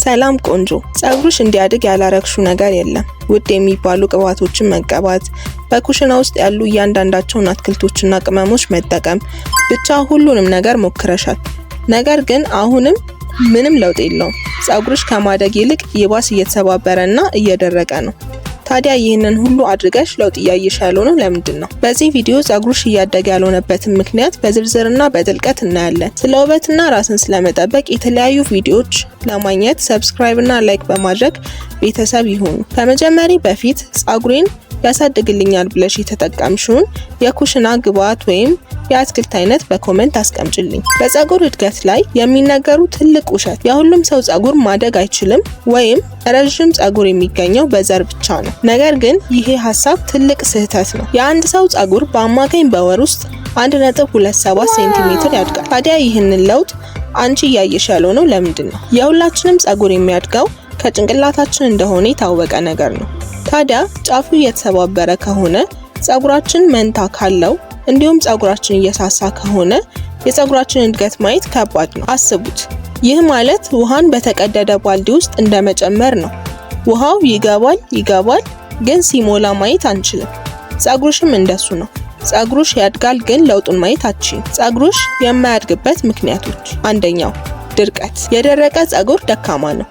ሰላም ቆንጆ፣ ጸጉርሽ እንዲያድግ ያላረግሹ ነገር የለም። ውድ የሚባሉ ቅባቶችን መቀባት፣ በኩሽና ውስጥ ያሉ እያንዳንዳቸውን አትክልቶችና ቅመሞች መጠቀም፣ ብቻ ሁሉንም ነገር ሞክረሻል። ነገር ግን አሁንም ምንም ለውጥ የለውም። ጸጉርሽ ከማደግ ይልቅ ይባስ እየተሰባበረና እየደረቀ ነው። ታዲያ ይህንን ሁሉ አድርገሽ ለውጥ እያየሽ ያልሆነው ለምንድን ነው? በዚህ ቪዲዮ ጸጉርሽ እያደገ ያልሆነበትን ምክንያት በዝርዝርና በጥልቀት እናያለን። ስለ ውበትና ራስን ስለመጠበቅ የተለያዩ ቪዲዮዎች ለማግኘት ሰብስክራይብ እና ላይክ በማድረግ ቤተሰብ ይሁኑ። ከመጀመሪ በፊት ጸጉሬን ያሳድግልኛል ብለሽ የተጠቀምሽውን የኩሽና ግብአት ወይም የአትክልት አይነት በኮሜንት አስቀምጪልኝ። በጸጉር እድገት ላይ የሚነገሩ ትልቅ ውሸት፣ የሁሉም ሰው ጸጉር ማደግ አይችልም ወይም ረጅም ጸጉር የሚገኘው በዘር ብቻ ነው። ነገር ግን ይሄ ሀሳብ ትልቅ ስህተት ነው። የአንድ ሰው ጸጉር በአማካኝ በወር ውስጥ 1.27 ሴንቲሜትር ያድጋል። ታዲያ ይህንን ለውጥ አንቺ እያየሽ ያልሆነው ለምንድን ነው? የሁላችንም ጸጉር የሚያድገው ከጭንቅላታችን እንደሆነ የታወቀ ነገር ነው። ታዲያ ጫፉ እየተሰባበረ ከሆነ፣ ጸጉራችን መንታ ካለው እንዲሁም ጸጉራችን እየሳሳ ከሆነ የጸጉራችን እድገት ማየት ከባድ ነው። አስቡት። ይህ ማለት ውሃን በተቀደደ ባልዲ ውስጥ እንደመጨመር ነው። ውሃው ይገባል፣ ግን ሲሞላ ማየት አንችልም። ጸጉርሽም እንደሱ ነው። ጸጉርሽ ያድጋል፣ ግን ለውጡን ማየት አትችይም። ጸጉርሽ የማያድግበት ምክንያቶች፣ አንደኛው ድርቀት። የደረቀ ጸጉር ደካማ ነው።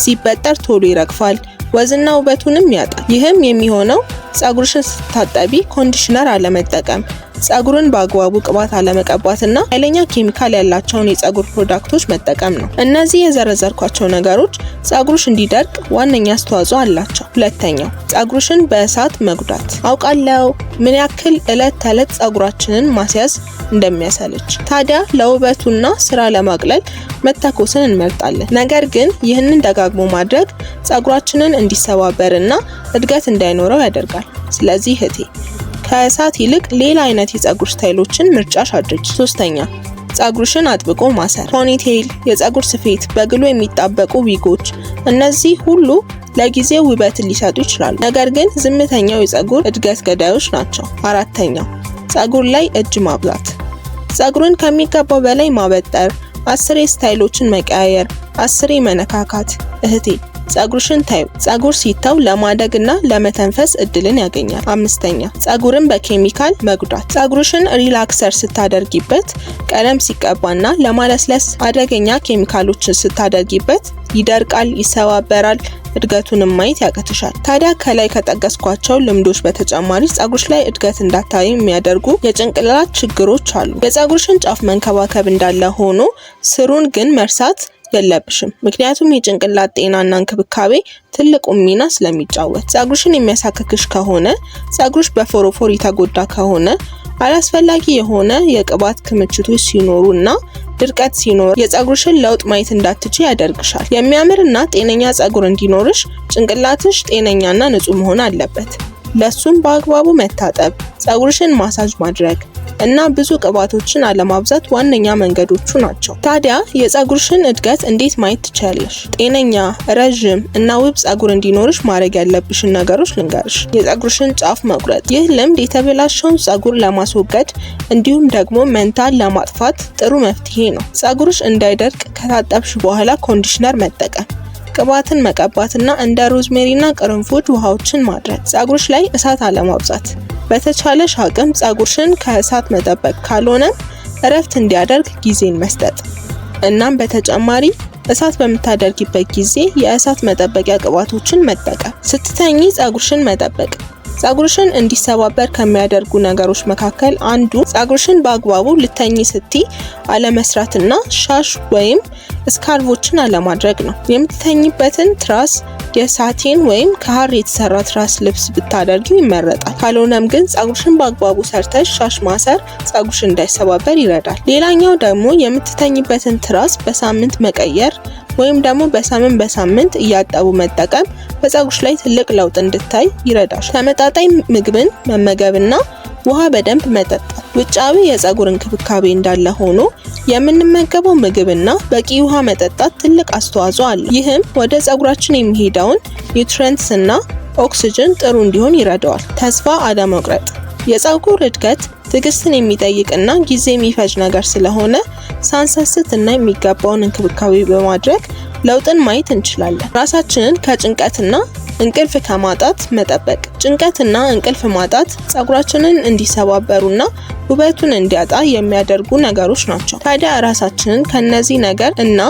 ሲበጠር ቶሎ ይረግፋል፣ ወዝና ውበቱንም ያጣል። ይህም የሚሆነው ጸጉርሽን ስታጠቢ ኮንዲሽነር አለመጠቀም፣ ጸጉርን በአግባቡ ቅባት አለመቀባትና ኃይለኛ ኬሚካል ያላቸውን የጸጉር ፕሮዳክቶች መጠቀም ነው። እነዚህ የዘረዘርኳቸው ነገሮች ጸጉርሽ እንዲደርቅ ዋነኛ አስተዋጽኦ አላቸው። ሁለተኛው ጸጉርሽን በእሳት መጉዳት። አውቃለሁ ምን ያክል እለት ተዕለት ጸጉራችንን ማስያዝ እንደሚያሰለች። ታዲያ ለውበቱና ስራ ለማቅለል መተኮስን እንመርጣለን። ነገር ግን ይህንን ደጋግሞ ማድረግ ጸጉራችንን እንዲሰባበርና እድገት እንዳይኖረው ያደርጋል። ስለዚህ እህቴ ከእሳት ይልቅ ሌላ አይነት የጸጉር ስታይሎችን ምርጫሽ አድርጊ። ሶስተኛ ጸጉርሽን አጥብቆ ማሰር። ፖኒቴል፣ የጸጉር ስፌት፣ በግሎ የሚጣበቁ ዊጎች፣ እነዚህ ሁሉ ለጊዜው ውበትን ሊሰጡ ይችላሉ፣ ነገር ግን ዝምተኛው የጸጉር እድገት ገዳዮች ናቸው። አራተኛው ጸጉር ላይ እጅ ማብዛት። ጸጉርን ከሚገባው በላይ ማበጠር፣ 10 ስታይሎችን መቀያየር፣ 10 መነካካት። እህቴ ጸጉርሽን ታዩ። ጸጉር ሲታው ለማደግና ለመተንፈስ እድልን ያገኛል። አምስተኛ ጸጉርን በኬሚካል መጉዳት። ጸጉርሽን ሪላክሰር ስታደርጊበት፣ ቀለም ሲቀባና ለማለስለስ አደገኛ ኬሚካሎችን ስታደርጊበት ይደርቃል፣ ይሰባበራል፣ እድገቱንም ማየት ያቅትሻል። ታዲያ ከላይ ከጠቀስኳቸው ልምዶች በተጨማሪ ጸጉርሽ ላይ እድገት እንዳታይ የሚያደርጉ የጭንቅላት ችግሮች አሉ። የጸጉርሽን ጫፍ መንከባከብ እንዳለ ሆኖ ስሩን ግን መርሳት የለብሽም። ምክንያቱም የጭንቅላት ጤናና እንክብካቤ ትልቁን ሚና ስለሚጫወት። ጸጉርሽን የሚያሳክክሽ ከሆነ፣ ጸጉርሽ በፎሮፎር የተጎዳ ከሆነ፣ አላስፈላጊ የሆነ የቅባት ክምችቶች ሲኖሩና ድርቀት ሲኖር የጸጉርሽን ለውጥ ማየት እንዳትችይ ያደርግሻል። የሚያምርና ጤነኛ ጸጉር እንዲኖርሽ ጭንቅላትሽ ጤነኛና ንጹህ መሆን አለበት። ለሱም በአግባቡ መታጠብ፣ ጸጉርሽን ማሳጅ ማድረግ እና ብዙ ቅባቶችን አለማብዛት ዋነኛ መንገዶቹ ናቸው። ታዲያ የጸጉርሽን እድገት እንዴት ማየት ትችያለሽ? ጤነኛ፣ ረጅም እና ውብ ጸጉር እንዲኖርሽ ማድረግ ያለብሽን ነገሮች ልንገርሽ። የጸጉርሽን ጫፍ መቁረጥ። ይህ ልምድ የተበላሸውን ጸጉር ለማስወገድ እንዲሁም ደግሞ መንታን ለማጥፋት ጥሩ መፍትሄ ነው። ጸጉርሽ እንዳይደርቅ ከታጠብሽ በኋላ ኮንዲሽነር መጠቀም፣ ቅባትን መቀባትና እንደ ሮዝሜሪና ቅርንፉድ ውሃዎችን ማድረግ። ጸጉርሽ ላይ እሳት አለማብዛት። በተቻለሽ አቅም ጸጉርሽን ከእሳት መጠበቅ፣ ካልሆነም እረፍት እንዲያደርግ ጊዜን መስጠት። እናም በተጨማሪ እሳት በምታደርጊበት ጊዜ የእሳት መጠበቂያ ቅባቶችን መጠቀም። ስትተኚ ጸጉርሽን መጠበቅ። ጸጉርሽን እንዲሰባበር ከሚያደርጉ ነገሮች መካከል አንዱ ጸጉርሽን በአግባቡ ልተኚ ስትይ አለመስራትና ሻሽ ወይም ስካርቮችን አለማድረግ ነው። የምትተኝበትን ትራስ የሳቲን ወይም ከሐር የተሰራ ትራስ ልብስ ብታደርጊው ይመረጣል። ካልሆነም ግን ጸጉርሽን በአግባቡ ሰርተሽ ሻሽ ማሰር ጸጉርሽ እንዳይሰባበር ይረዳል። ሌላኛው ደግሞ የምትተኝበትን ትራስ በሳምንት መቀየር ወይም ደግሞ በሳምንት እያጠቡ መጠቀም በጸጉርሽ ላይ ትልቅ ለውጥ እንድታይ ይረዳሽ። ተመጣጣኝ ምግብን መመገብና ውሃ በደንብ መጠጣት። ውጫዊ የጸጉር እንክብካቤ እንዳለ ሆኖ የምንመገበው ምግብና በቂ ውሃ መጠጣት ትልቅ አስተዋጽኦ አለው። ይህም ወደ ጸጉራችን የሚሄደውን ኒውትሪየንትስ እና ኦክሲጅን ጥሩ እንዲሆን ይረዳዋል። ተስፋ አለመቁረጥ። የጸጉር እድገት ትዕግስትን የሚጠይቅና ጊዜ የሚፈጅ ነገር ስለሆነ ሳንሰስት እና የሚገባውን እንክብካቤ በማድረግ ለውጥን ማየት እንችላለን። ራሳችንን ከጭንቀትና እንቅልፍ ከማጣት መጠበቅ። ጭንቀትና እንቅልፍ ማጣት ፀጉራችንን እንዲሰባበሩና ውበቱን እንዲያጣ የሚያደርጉ ነገሮች ናቸው። ታዲያ ራሳችንን ከነዚህ ነገር እና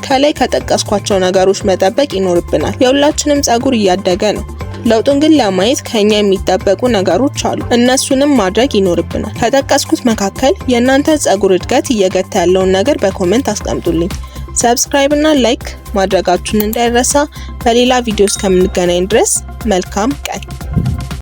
ከላይ ከጠቀስኳቸው ነገሮች መጠበቅ ይኖርብናል። የሁላችንም ፀጉር እያደገ ነው። ለውጡን ግን ለማየት ከኛ የሚጠበቁ ነገሮች አሉ። እነሱንም ማድረግ ይኖርብናል። ከጠቀስኩት መካከል የእናንተ ፀጉር እድገት እየገታ ያለውን ነገር በኮሜንት አስቀምጡልኝ። ሰብስክራይብ እና ላይክ ማድረጋችሁን እንዳይረሳ። በሌላ ቪዲዮ እስከምንገናኝ ድረስ መልካም ቀን።